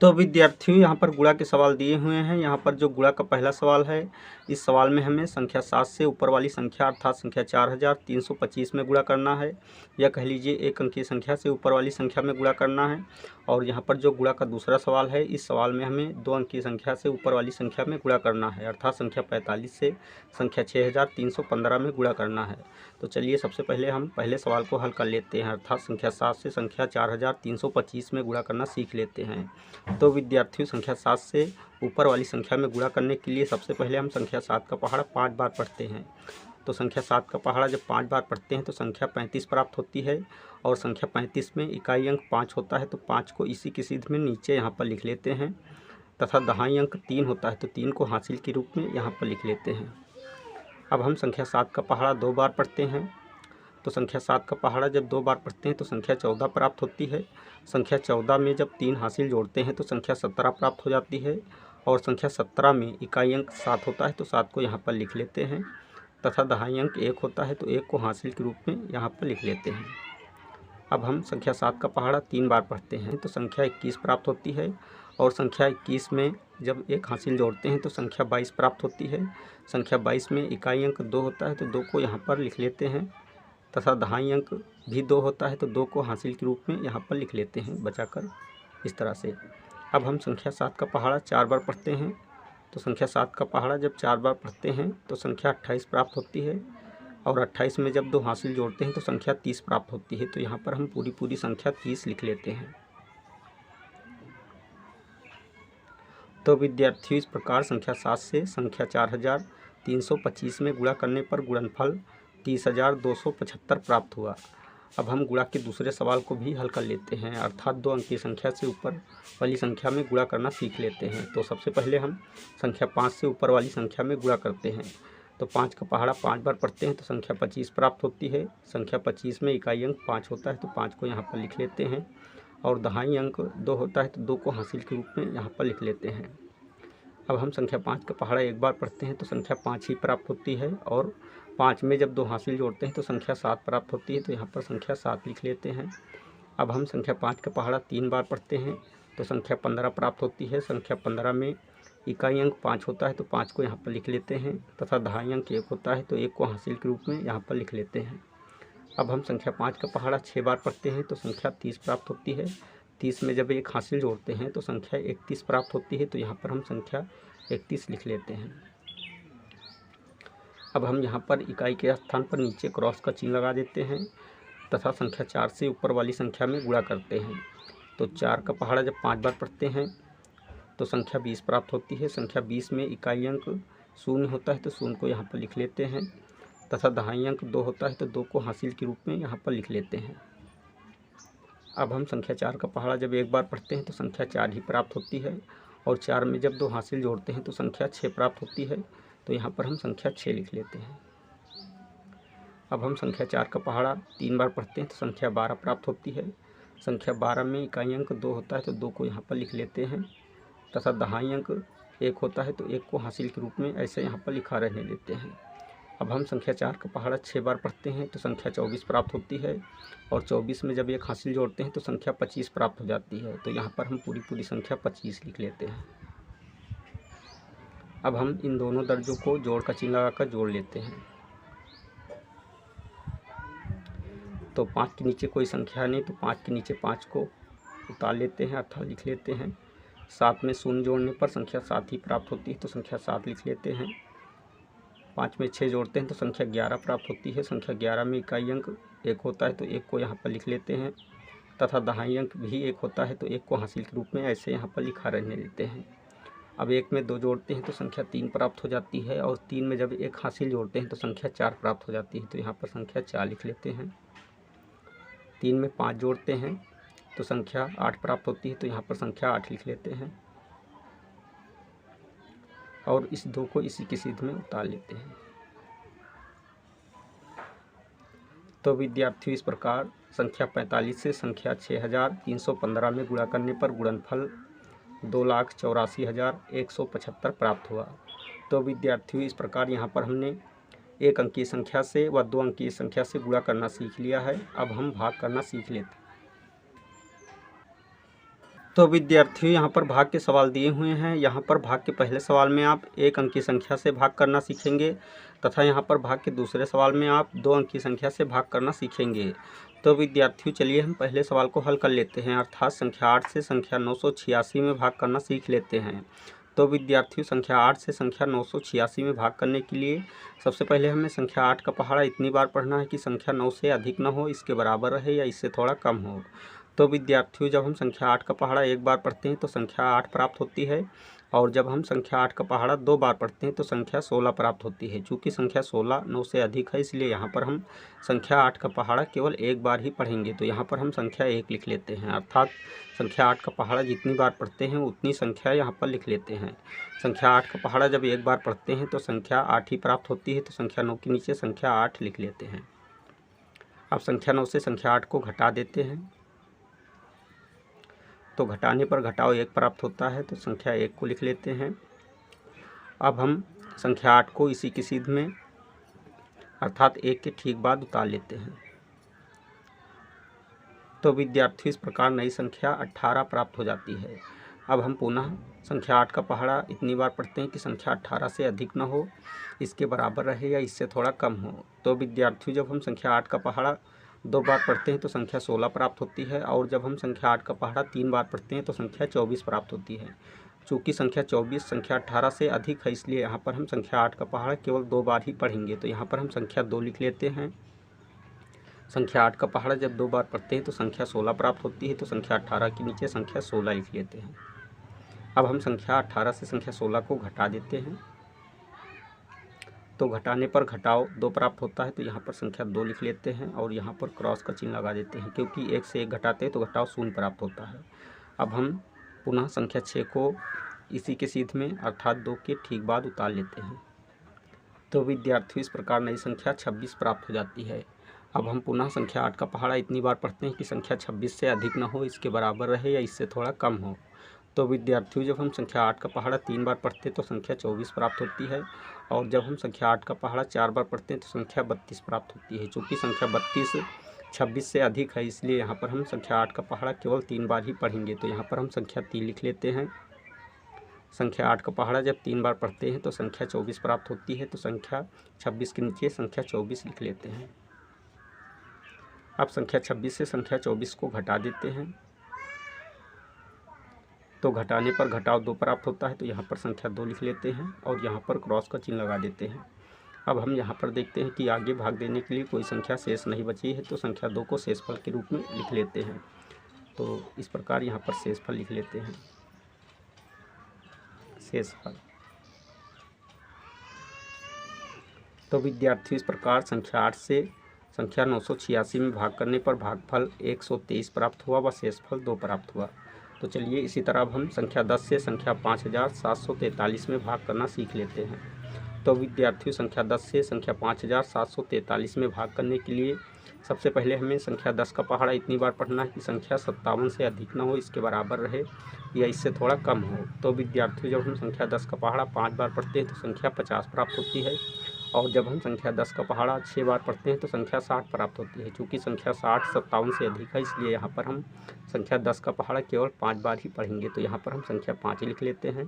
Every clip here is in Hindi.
तो विद्यार्थियों यहाँ पर गुणा के सवाल दिए हुए हैं। यहाँ पर जो गुणा का पहला सवाल है, इस सवाल में हमें संख्या 7 से ऊपर वाली संख्या अर्थात संख्या 4325 में गुणा करना है, या कह लीजिए एक अंकीय संख्या से ऊपर वाली संख्या में गुणा करना है। और यहाँ पर जो गुणा का दूसरा सवाल है, इस सवाल में हमें 2 अंकीय संख्या से ऊपर वाली संख्या में गुणा करना है, अर्थात संख्या 45 से संख्या 6315 में गुणा करना है। तो चलिए सबसे पहले हम पहले सवाल को हल कर लेते हैं, अर्थात संख्या 7 से संख्या 4325 में गुणा करना सीख लेते हैं। तो विद्यार्थियों संख्या 7 से ऊपर वाली संख्या में गुणा करने के लिए सबसे पहले हम संख्या 7 का पहाड़ा 5 बार पढ़ते हैं। तो संख्या 7 का पहाड़ा जब 5 बार पढ़ते हैं तो संख्या 35 प्राप्त होती है, और संख्या 35 में इकाई अंक 5 होता है, तो 5 को इसी की सीध में नीचे यहाँ पर लिख लेते हैं, तथा दहाई अंक 3 होता है, तो 3 को हासिल के रूप में यहाँ पर लिख लेते हैं। अब हम संख्या 7 का पहाड़ा 2 बार पढ़ते हैं। तो संख्या 7 का पहाड़ा जब 2 बार पढ़ते हैं तो संख्या 14 प्राप्त होती है। संख्या 14 में जब 3 हासिल जोड़ते हैं तो संख्या 17 प्राप्त हो जाती है, और संख्या 17 में इकाई अंक 7 होता है, तो 7 को यहाँ पर लिख लेते हैं, तथा दहाई अंक 1 होता है, तो 1 को हासिल के रूप में यहाँ पर लिख लेते हैं। अब हम संख्या 7 का पहाड़ा 3 बार पढ़ते हैं। तो संख्या 21 प्राप्त होती है, और संख्या 21 में जब 1 हासिल जोड़ते हैं तो संख्या 22 प्राप्त होती है। संख्या 22 में इकाई अंक 2 होता है, तो 2 को यहाँ पर लिख लेते हैं, तथा दहाई अंक भी 2 होता है, तो 2 को हासिल के रूप में यहाँ पर लिख लेते हैं बचाकर, इस तरह से। अब हम संख्या 7 का पहाड़ा 4 बार पढ़ते हैं। तो संख्या 7 का पहाड़ा जब 4 बार पढ़ते हैं तो संख्या 28 प्राप्त होती है, और 28 में जब 2 हासिल जोड़ते हैं तो संख्या 30 प्राप्त होती है। तो यहाँ पर हम पूरी संख्या 30 लिख लेते हैं। तो विद्यार्थियों इस प्रकार संख्या 7 से संख्या 4325 में गुणा करने पर गुणनफल 30,275 प्राप्त हुआ। अब हम गुणा के दूसरे सवाल को भी हल कर लेते हैं, अर्थात 2 अंकीय संख्या से ऊपर वाली संख्या में गुणा करना सीख लेते हैं। तो सबसे पहले हम संख्या 5 से ऊपर वाली संख्या में गुणा करते हैं। तो 5 का पहाड़ा 5 बार पढ़ते हैं तो संख्या 25 प्राप्त होती है। संख्या 25 में इकाई अंक 5 होता है, तो 5 को यहाँ पर लिख लेते हैं, और दहाई अंक 2 होता है, तो 2 को हासिल के रूप में यहाँ पर लिख लेते हैं। अब हम संख्या 5 का पहाड़ा 1 बार पढ़ते हैं तो संख्या 5 ही प्राप्त होती है, और 5 में जब 2 हासिल जोड़ते हैं तो संख्या 7 प्राप्त होती है, तो यहाँ पर संख्या 7 लिख लेते हैं। अब हम संख्या 5 का पहाड़ा 3 बार पढ़ते हैं तो संख्या 15 प्राप्त होती है। संख्या 15 में इकाई अंक 5 होता है, तो 5 को यहाँ पर लिख लेते हैं, तथा दहाई अंक 1 होता है, तो 1 को हासिल के रूप में यहाँ पर लिख लेते हैं। अब हम संख्या 5 का पहाड़ा 6 बार पढ़ते हैं तो संख्या 30 प्राप्त होती है। 30 में जब 1 हासिल जोड़ते हैं तो संख्या 31 प्राप्त होती है, तो यहाँ पर हम संख्या 31 लिख लेते हैं। अब हम यहाँ पर इकाई के स्थान पर नीचे क्रॉस का चिन्ह लगा देते हैं, तथा संख्या 4 से ऊपर वाली संख्या में गुणा करते हैं। तो 4 का पहाड़ा जब 5 बार पढ़ते हैं तो संख्या 20 प्राप्त होती है। संख्या 20 में इकाई अंक 0 होता है, तो 0 को यहाँ पर लिख लेते हैं, तथा दहाई अंक 2 होता है, तो 2 को हासिल के रूप में यहाँ पर लिख लेते हैं। अब हम संख्या 4 का पहाड़ा जब 1 बार पढ़ते हैं तो संख्या 4 ही प्राप्त होती है, और 4 में जब 2 हासिल जोड़ते हैं तो संख्या 6 प्राप्त होती है, तो यहाँ पर हम संख्या 6 लिख लेते हैं। अब हम संख्या 4 का पहाड़ा 3 बार पढ़ते हैं तो संख्या 12 प्राप्त होती है। संख्या 12 में इकाई अंक 2 होता है, तो 2 को यहाँ पर लिख लेते हैं, तथा दहाई अंक 1 होता है, तो 1 को हासिल के रूप में ऐसे यहाँ पर लिखा रहने देते हैं। अब हम संख्या 4 का पहाड़ा 6 बार पढ़ते हैं तो संख्या 24 प्राप्त होती है, और 24 में जब 1 हासिल जोड़ते हैं तो संख्या 25 प्राप्त हो जाती है। तो यहाँ पर हम पूरी संख्या 25 लिख लेते हैं। अब हम इन दोनों दर्जों को जोड़ का चिन्ह लगाकर जोड़ लेते हैं। तो 5 के नीचे कोई संख्या नहीं, तो 5 के नीचे 5 को उतार लेते हैं, अर्थात लिख लेते हैं। 7 में 0 जोड़ने पर संख्या 7 ही प्राप्त होती है, तो संख्या 7 लिख लेते हैं। 5 में 6 जोड़ते हैं तो संख्या 11 प्राप्त होती है। संख्या 11 में इकाई अंक 1 होता है, तो 1 को यहाँ पर लिख लेते हैं, तथा दहाई अंक भी 1 होता है, तो 1 को हासिल के रूप में ऐसे यहाँ पर लिखा रहने देते हैं। अब 1 में 2 जोड़ते हैं तो संख्या 3 प्राप्त हो जाती है, और 3 में जब 1 हासिल जोड़ते हैं तो संख्या 4 प्राप्त हो जाती है, तो यहाँ पर संख्या 4 लिख लेते हैं। 3 में 5 जोड़ते हैं तो संख्या 8 प्राप्त होती है, तो यहाँ पर संख्या 8 लिख लेते हैं, और इस 2 को इसी की सीध में उतार लेते हैं। तो विद्यार्थियों इस प्रकार संख्या 45 से संख्या 6315 में गुणा करने पर गुणनफल 2,84,175 प्राप्त हुआ। तो विद्यार्थियों इस प्रकार यहाँ पर हमने एक अंकीय संख्या से व 2 अंकीय संख्या से गुणा करना सीख लिया है। अब हम भाग करना सीख लेते हैं। तो विद्यार्थियों यहाँ पर भाग के सवाल दिए हुए हैं। यहाँ पर भाग के पहले सवाल में आप 1 अंक की संख्या से भाग करना सीखेंगे तथा यहाँ पर भाग के दूसरे सवाल में आप 2 अंक की संख्या से भाग करना सीखेंगे। तो विद्यार्थियों चलिए हम पहले सवाल को हल कर लेते हैं, अर्थात संख्या 8 से संख्या 986 में भाग करना सीख लेते हैं। तो विद्यार्थियों संख्या 8 से संख्या 986 में भाग करने के लिए सबसे पहले हमें संख्या 8 का पहाड़ा इतनी बार पढ़ना है कि संख्या 9 से अधिक न हो, इसके बराबर रहे या इससे थोड़ा कम हो। तो विद्यार्थियों जब हम संख्या 8 का पहाड़ा एक बार पढ़ते हैं तो संख्या 8 प्राप्त होती है, और जब हम संख्या 8 का पहाड़ा 2 बार पढ़ते हैं तो संख्या 16 प्राप्त होती है। चूँकि संख्या 16 9 से अधिक है, इसलिए यहाँ पर हम संख्या 8 का पहाड़ा केवल एक बार ही पढ़ेंगे। तो यहाँ पर हम संख्या 1 लिख लेते हैं, अर्थात संख्या 8 का पहाड़ा जितनी बार पढ़ते हैं उतनी संख्या यहाँ पर लिख लेते हैं। संख्या 8 का पहाड़ा जब एक बार पढ़ते हैं तो संख्या 8 ही प्राप्त होती है, तो संख्या 9 के नीचे संख्या 8 लिख लेते हैं। अब संख्या 9 से संख्या 8 को घटा देते हैं, तो घटाने पर घटाव 1 प्राप्त होता है, तो संख्या 1 को लिख लेते हैं। अब हम संख्या 8 को इसी की सीध में अर्थात 1 के ठीक बाद उतार लेते हैं। तो विद्यार्थी इस प्रकार नई संख्या 18 प्राप्त हो जाती है। अब हम पुनः संख्या 8 का पहाड़ा इतनी बार पढ़ते हैं कि संख्या 18 से अधिक न हो, इसके बराबर रहे या इससे थोड़ा कम हो। तो विद्यार्थियों जब हम संख्या 8 का पहाड़ा 2 बार पढ़ते हैं तो संख्या 16 प्राप्त होती है, और जब हम संख्या 8 का पहाड़ा 3 बार पढ़ते हैं तो संख्या 24 प्राप्त होती है। चूँकि संख्या 24 संख्या 18 से अधिक है, इसलिए यहाँ पर हम संख्या 8 का पहाड़ा केवल 2 बार ही पढ़ेंगे। तो यहाँ पर हम संख्या 2 लिख लेते हैं। संख्या 8 का पहाड़ा जब 2 बार पढ़ते हैं तो संख्या 16 प्राप्त होती है, तो संख्या 18 के नीचे संख्या 16 लिख लेते हैं। अब हम संख्या 18 से संख्या 16 को घटा देते हैं, तो घटाने पर घटाव 2 प्राप्त होता है, तो यहाँ पर संख्या 2 लिख लेते हैं और यहाँ पर क्रॉस का चिन्ह लगा देते हैं, क्योंकि 1 से 1 घटाते हैं तो घटाव 0 प्राप्त होता है। अब हम पुनः संख्या 6 को इसी के सीध में अर्थात 2 के ठीक बाद उतार लेते हैं। तो विद्यार्थियों इस प्रकार नई संख्या 26 प्राप्त हो जाती है। अब हम पुनः संख्या 8 का पहाड़ा इतनी बार पढ़ते हैं कि संख्या 26 से अधिक न हो, इसके बराबर रहे या इससे थोड़ा कम हो। तो विद्यार्थियों जब हम संख्या 8 का पहाड़ा 3 बार पढ़ते हैं तो संख्या 24 प्राप्त होती है, और जब हम संख्या 8 का पहाड़ा 4 बार पढ़ते हैं तो संख्या 32 प्राप्त होती है। चूँकि संख्या 32 26 से अधिक है, इसलिए यहाँ पर हम संख्या 8 का पहाड़ा केवल 3 बार ही पढ़ेंगे। तो यहाँ पर हम संख्या 3 लिख लेते हैं। संख्या 8 का पहाड़ा जब 3 बार पढ़ते हैं तो संख्या 24 प्राप्त होती है, तो संख्या 26 के नीचे संख्या 24 लिख लेते हैं। अब संख्या 26 से संख्या 24 को घटा देते हैं, तो घटाने पर घटाव 2 प्राप्त होता है, तो यहाँ पर संख्या 2 लिख लेते हैं और यहाँ पर क्रॉस का चिन्ह लगा देते हैं। अब हम यहाँ पर देखते हैं कि आगे भाग देने के लिए कोई संख्या शेष नहीं बची है, तो संख्या 2 को शेषफल के रूप में लिख लेते हैं। तो इस प्रकार यहाँ पर शेषफल लिख लेते हैं, शेषफल। तो विद्यार्थी इस प्रकार संख्या 8 से संख्या 986 में भाग करने पर भागफल 123 प्राप्त हुआ व शेषफल 2 प्राप्त हुआ। तो चलिए इसी तरह अब हम संख्या 10 से संख्या 5743 में भाग करना सीख लेते हैं। तो विद्यार्थियों संख्या 10 से संख्या 5743 में भाग करने के लिए सबसे पहले हमें संख्या 10 का पहाड़ा इतनी बार पढ़ना है कि संख्या 57 से अधिक न हो, इसके बराबर रहे या इससे थोड़ा कम हो। तो विद्यार्थियों जब हम संख्या 10 का पहाड़ा 5 बार पढ़ते हैं तो संख्या 50 प्राप्त होती है, और जब हम संख्या 10 का पहाड़ा 6 बार पढ़ते हैं तो संख्या 60 प्राप्त होती है। चूँकि संख्या 60 57 से अधिक है, इसलिए यहाँ पर हम संख्या 10 का पहाड़ा केवल 5 बार ही पढ़ेंगे। तो यहाँ पर हम संख्या 5 लिख लेते हैं।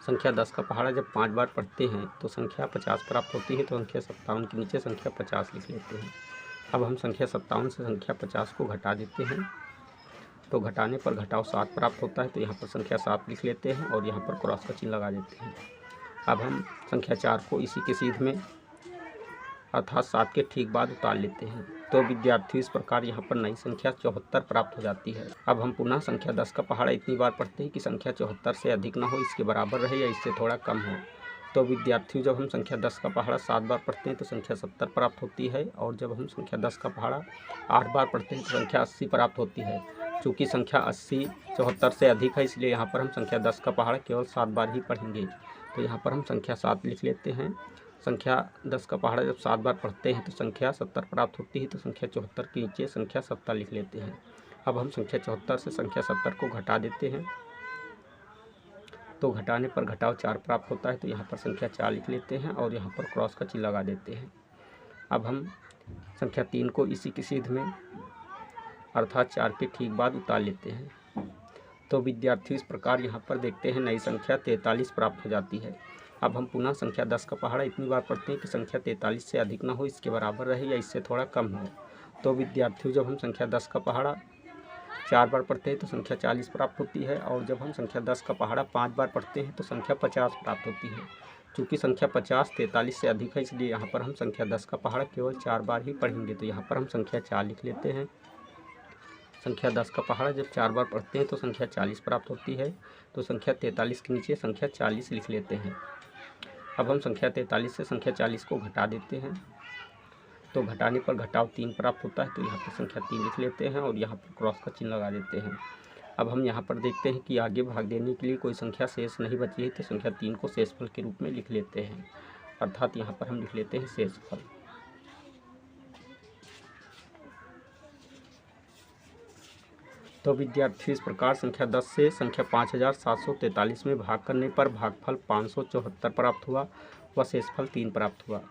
संख्या 10 का पहाड़ा जब 5 बार पढ़ते हैं तो संख्या 50 प्राप्त होती है, तो संख्या 57 के नीचे संख्या 50 लिख लेते हैं। अब हम संख्या 57 से संख्या 50 को घटा देते हैं, तो घटाने पर घटाव 7 प्राप्त होता है, तो यहाँ पर संख्या 7 लिख लेते हैं और यहाँ पर क्रॉस का चिन्ह लगा देते हैं। अब हम संख्या 4 को इसी के सीध में अर्थात 7 के ठीक बाद उतार लेते हैं। तो विद्यार्थी इस प्रकार यहाँ पर नई संख्या 74 प्राप्त हो जाती है। अब हम पुनः संख्या 10 का पहाड़ा इतनी बार पढ़ते हैं कि संख्या 74 से अधिक न हो, इसके बराबर रहे या इससे थोड़ा कम हो। तो विद्यार्थियों जब हम संख्या 10 का पहाड़ा 7 बार पढ़ते हैं तो संख्या 70 प्राप्त होती है, और जब हम संख्या 10 का पहाड़ा 8 बार पढ़ते हैं तो संख्या 80 प्राप्त होती है। चूँकि संख्या 80 74 से अधिक है, इसलिए यहाँ पर हम संख्या 10 का पहाड़ा केवल 7 बार ही पढ़ेंगे। तो यहाँ पर हम संख्या 7 लिख लेते हैं। संख्या 10 का पहाड़ा जब 7 बार पढ़ते हैं तो संख्या 70 प्राप्त होती है, तो संख्या 74 के नीचे संख्या 70 लिख लेते हैं। अब हम संख्या 74 से संख्या 70 को घटा देते हैं, तो घटाने पर घटाव 4 प्राप्त होता है, तो यहाँ पर संख्या 4 लिख लेते हैं और यहाँ पर क्रॉस का चिन्ह लगा देते हैं। अब हम संख्या 3 को इसी की सीध में अर्थात 4 के ठीक बाद उतार लेते हैं। तो विद्यार्थी इस प्रकार यहाँ पर देखते हैं नई संख्या 43 प्राप्त हो जाती है। अब हम पुनः संख्या 10 का पहाड़ा इतनी बार पढ़ते हैं कि संख्या 43 से अधिक ना हो, इसके बराबर रहे या इससे थोड़ा कम हो। तो विद्यार्थियों जब हम संख्या 10 का पहाड़ा 4 बार पढ़ते हैं तो संख्या 40 प्राप्त होती है, और जब हम संख्या 10 का पहाड़ा 5 बार पढ़ते हैं तो संख्या 50 प्राप्त होती है। चूँकि संख्या 50 43 से अधिक है, इसलिए यहाँ पर हम संख्या 10 का पहाड़ा केवल 4 बार ही पढ़ेंगे। तो यहाँ पर हम संख्या 4 लिख लेते हैं। संख्या 10 का पहाड़ा जब 4 बार पढ़ते हैं तो संख्या 40 प्राप्त होती है। तो संख्या 43 के नीचे संख्या 40 लिख लेते हैं। अब हम संख्या 43 से संख्या 40 को घटा देते हैं, तो घटाने पर घटाव 3 प्राप्त होता है। तो यहाँ पर संख्या 3 लिख लेते हैं और यहाँ पर क्रॉस का चिन्ह लगा देते हैं। अब हम यहाँ पर देखते हैं कि आगे भाग देने के लिए कोई संख्या शेष नहीं बची है, तो संख्या 3 को शेषफल के रूप में लिख लेते हैं, अर्थात यहाँ पर हम लिख लेते हैं शेषफल। तो विद्यार्थी इस प्रकार संख्या 10 से संख्या 5743 में भाग करने पर भागफल 574 प्राप्त हुआ व शेषफल 3 प्राप्त हुआ।